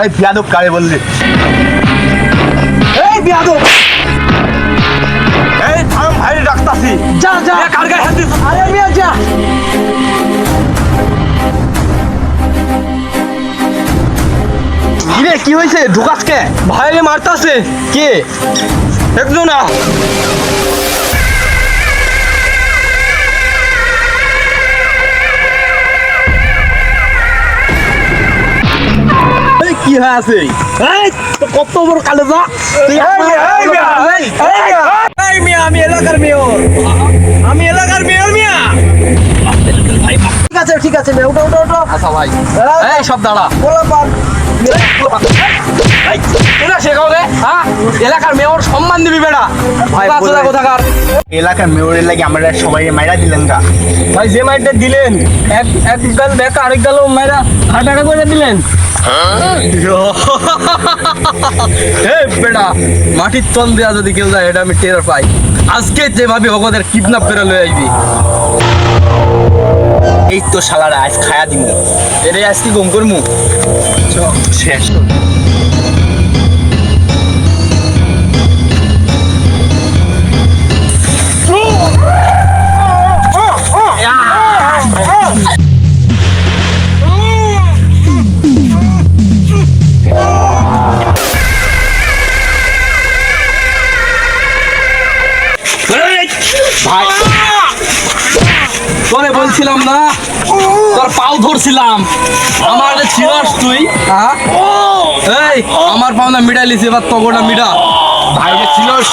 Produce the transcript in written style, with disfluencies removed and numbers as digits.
এই বিয়াদব কারে বললি? এই বিয়াদব, এই থাম ভাই ডাকতাছি। যা যা, কার গায়ে হাত দিস? আরে মিয়া যা। কিরে কি হয়েছে? ঢুকাসকে ভাইলে মারতাছে। কে? একজন না। কি হয়ে আছে? কত বড় কালে যা। আমি এলাকার মেয়র, আমি এলাকার মেয়র মিয়া। ঠিক আছে মিয়া, ওঠো ওঠো ওঠো। আচ্ছা ভাই, এই সব দাঁড়া। এলাকার মেয়র সম্মান দিবি বেড়া। এলাকার মেয়রের লাগে আমরা সবাই মাইরা দিলেন গা ভাই। যে মাইরটা দিলেন এক গাল দেখ আরেক গাল মাইরা হাঁটাটা করে দিলেন। বেড়া মাটির তল দেওয়া যদি কেউ যায় এটা আমি টের পাই। আজকে যেভাবে ওদের কিডন্যাপ করে লয়ে আইবি। এই তো শালারা আজ খায়া দিন এরে আজকে গম করমু শেষ। ভাই তোরে বলছিলাম না, তোর পাও ধরছিলাম, আমার ছিলাস তুই। এই আমার পাও না মিটাইলিস, এবার তগোটা মিটা। ভাই ছিলস